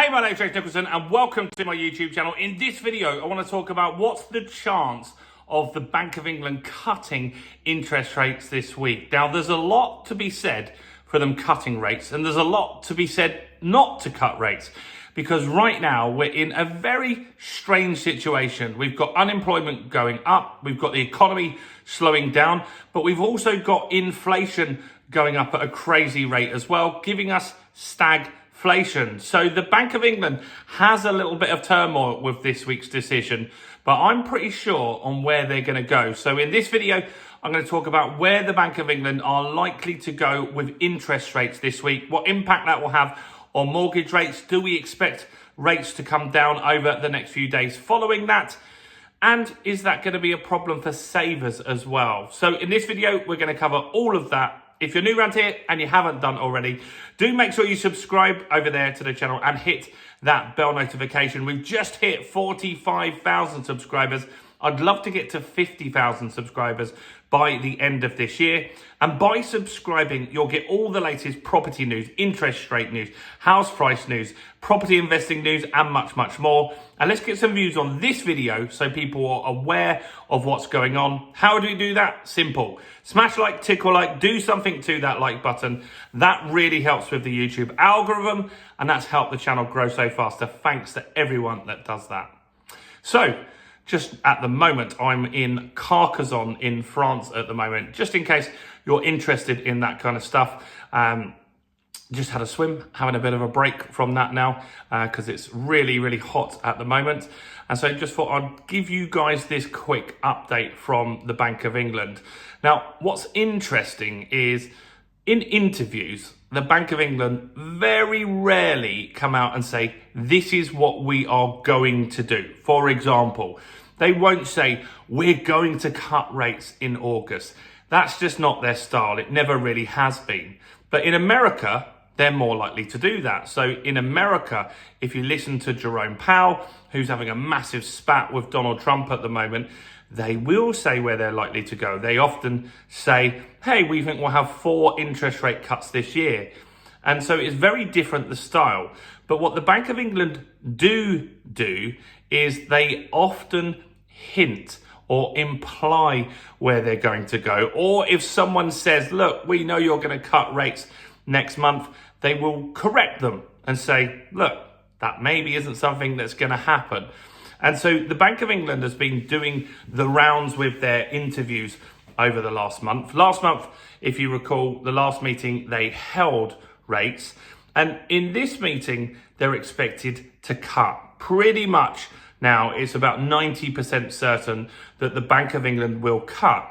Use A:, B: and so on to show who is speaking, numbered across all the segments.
A: Hey, my name's James Nicholson and welcome to my YouTube channel. In this video, I want to talk about what's the chance of the Bank of England cutting interest rates this week. Now, there's a lot to be said for them cutting rates, and there's a lot to be said not to cut rates, because right now we're in a very strange situation. We've got unemployment going up, we've got the economy slowing down, but we've also got inflation going up at a crazy rate as well, giving us stagflation. So the Bank of England has a little bit of turmoil with this week's decision, but I'm pretty sure on where they're going to go. So in this video, I'm going to talk about where the Bank of England are likely to go with interest rates this week, what impact that will have on mortgage rates. Do we expect rates to come down over the next few days following that? And is that going to be a problem for savers as well? So in this video, we're going to cover all of that. If you're new around here and you haven't done already, do make sure you subscribe over there to the channel and hit that bell notification. We've just hit 45,000 subscribers. I'd love to get to 50,000 subscribers by the end of this year. And by subscribing, you'll get all the latest property news, interest rate news, house price news, property investing news, and much, much more. And let's get some views on this video so people are aware of what's going on. How do we do that? Simple. Smash like, tickle like, do something to that like button. That really helps with the YouTube algorithm, and that's helped the channel grow so faster. Thanks to everyone that does that. So, just at the moment, I'm in Carcassonne in France at the moment, just in case you're interested in that kind of stuff. Just had a swim, having a bit of a break from that now, because it's really, really hot at the moment. And so just thought I'd give you guys this quick update from the Bank of England. Now, what's interesting is in interviews, the Bank of England very rarely come out and say, this is what we are going to do. For example, they won't say, we're going to cut rates in August. That's just not their style. It never really has been. But in America, they're more likely to do that. So in America, if you listen to Jerome Powell, who's having a massive spat with Donald Trump at the moment, they will say where they're likely to go. They often say, hey, we think we'll have 4 interest rate cuts this year. And so it's very different, the style. But what the Bank of England do is they often hint or imply where they're going to go. Or if someone says, look, we know you're going to cut rates next month, they will correct them and say, look, that maybe isn't something that's going to happen. And so the Bank of England has been doing the rounds with their interviews over the last month. Last month, if you recall, the last meeting, they held rates. And in this meeting, they're expected to cut pretty much. Now, it's about 90% certain that the Bank of England will cut.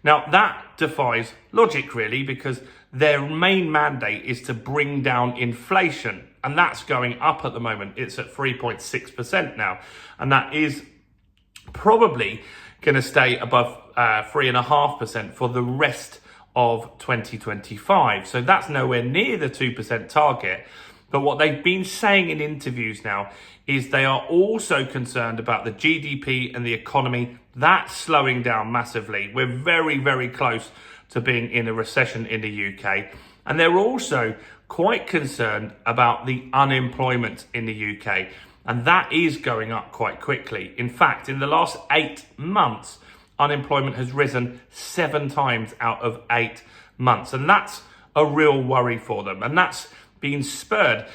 A: Now, that defies logic, really, because their main mandate is to bring down inflation. And that's going up at the moment. It's at 3.6% now. And that is probably going to stay above 3.5% for the rest of 2025. So that's nowhere near the 2% target. But what they've been saying in interviews now is they are also concerned about the GDP and the economy. That's slowing down massively. We're very, very close to being in a recession in the UK. And they're also quite concerned about the unemployment in the UK. And that is going up quite quickly. In fact, in the last 8 months, unemployment has risen 7 times out of 8 months. And that's a real worry for them. And that's being spurred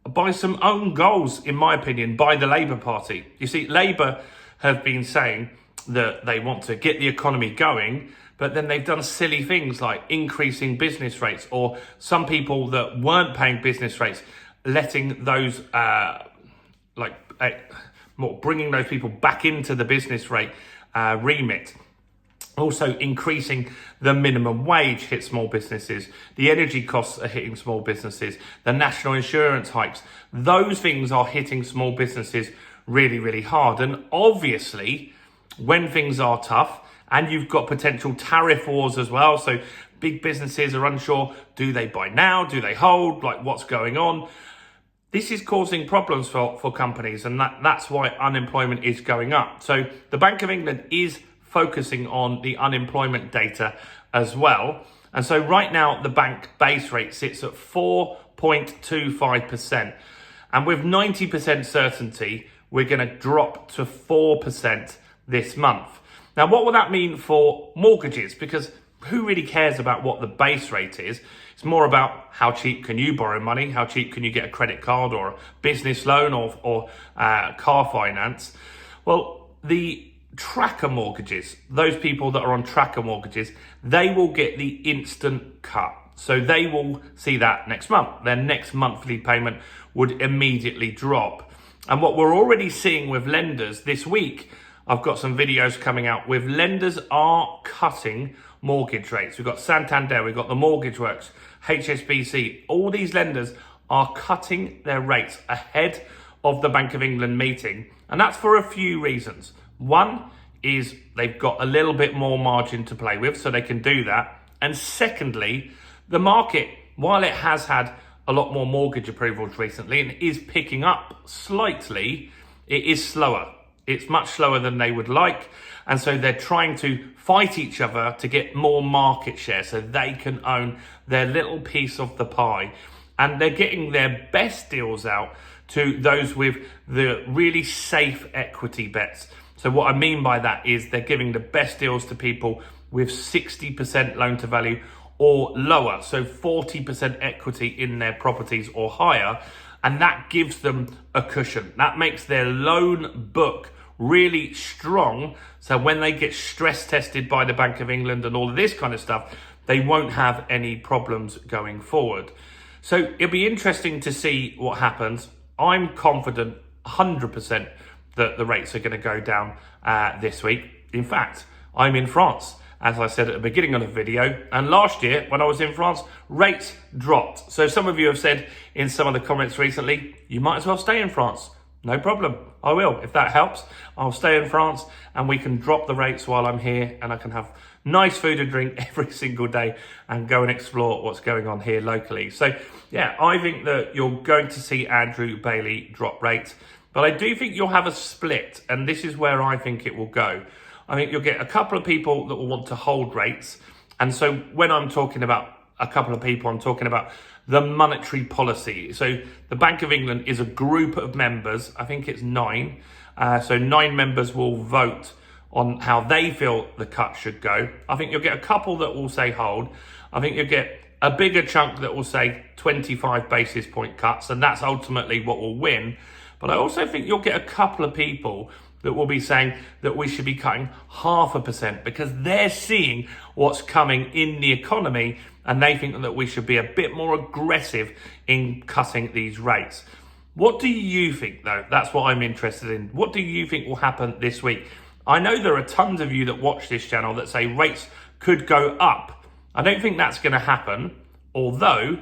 A: by some own goals, in my opinion, by the Labour Party. You see, Labour have been saying that they want to get the economy going, but then they've done silly things like increasing business rates, or some people that weren't paying business rates, letting those, bringing those people back into the business rate remit. Also increasing the minimum wage hit small businesses. The energy costs are hitting small businesses. The national insurance hikes. Those things are hitting small businesses really, really hard. And obviously, when things are tough, and you've got potential tariff wars as well, so big businesses are unsure, do they buy now? Do they hold? Like, what's going on? This is causing problems for companies, and that's why unemployment is going up. So the Bank of England is focusing on the unemployment data as well. And so right now, the bank base rate sits at 4.25%. And with 90% certainty, we're going to drop to 4% this month. Now, what will that mean for mortgages? Because who really cares about what the base rate is? It's more about how cheap can you borrow money? How cheap can you get a credit card or a business loan or car finance? Well, the tracker mortgages, those people that are on tracker mortgages, they will get the instant cut. So they will see that next month. Their next monthly payment would immediately drop. And what we're already seeing with lenders this week, I've got some videos coming out with lenders are cutting mortgage rates. We've got Santander, we've got the Mortgage Works, HSBC. All these lenders are cutting their rates ahead of the Bank of England meeting. And that's for a few reasons. One is they've got a little bit more margin to play with, so they can do that. And secondly, the market, while it has had a lot more mortgage approvals recently and is picking up slightly, it is slower. It's much slower than they would like. And so they're trying to fight each other to get more market share so they can own their little piece of the pie. And they're getting their best deals out to those with the really safe equity bets. So what I mean by that is they're giving the best deals to people with 60% loan to value or lower, so 40% equity in their properties or higher, and that gives them a cushion. That makes their loan book really strong, so when they get stress tested by the Bank of England and all of this kind of stuff, they won't have any problems going forward. So it'll be interesting to see what happens. I'm confident 100% that the rates are going to go down this week. In fact, I'm in France, as I said at the beginning of the video, and last year when I was in France, rates dropped. So some of you have said in some of the comments recently, you might as well stay in France. No problem, I will. If that helps, I'll stay in France and we can drop the rates while I'm here and I can have nice food and drink every single day and go and explore what's going on here locally. So yeah, I think that you're going to see Andrew Bailey drop rates, but I do think you'll have a split, and this is where I think it will go. I think you'll get a couple of people that will want to hold rates. And so when I'm talking about a couple of people, I'm talking about the monetary policy. So the Bank of England is a group of members. I think it's 9. So 9 members will vote on how they feel the cut should go. I think you'll get a couple that will say hold. I think you'll get a bigger chunk that will say 25 basis point cuts, and that's ultimately what will win. But I also think you'll get a couple of people that will be saying that we should be cutting 0.5% because they're seeing what's coming in the economy and they think that we should be a bit more aggressive in cutting these rates. What do you think, though? That's what I'm interested in. What do you think will happen this week? I know there are tons of you that watch this channel that say rates could go up. I don't think that's going to happen, although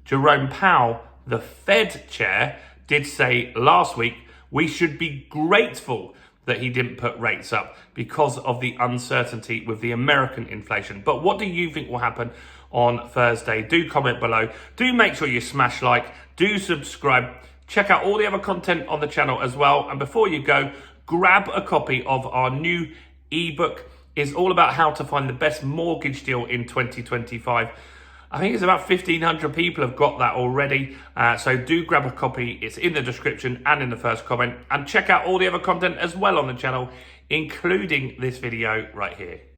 A: Jerome Powell, the Fed chair, did say last week we should be grateful that he didn't put rates up because of the uncertainty with the American inflation. But what do you think will happen on Thursday? Do comment below. Do make sure you smash like. Do subscribe. Check out all the other content on the channel as well. And before you go, grab a copy of our new ebook. It's all about how to find the best mortgage deal in 2025. I think it's about 1,500 people have got that already. So do grab a copy. It's in the description and in the first comment. And check out all the other content as well on the channel, including this video right here.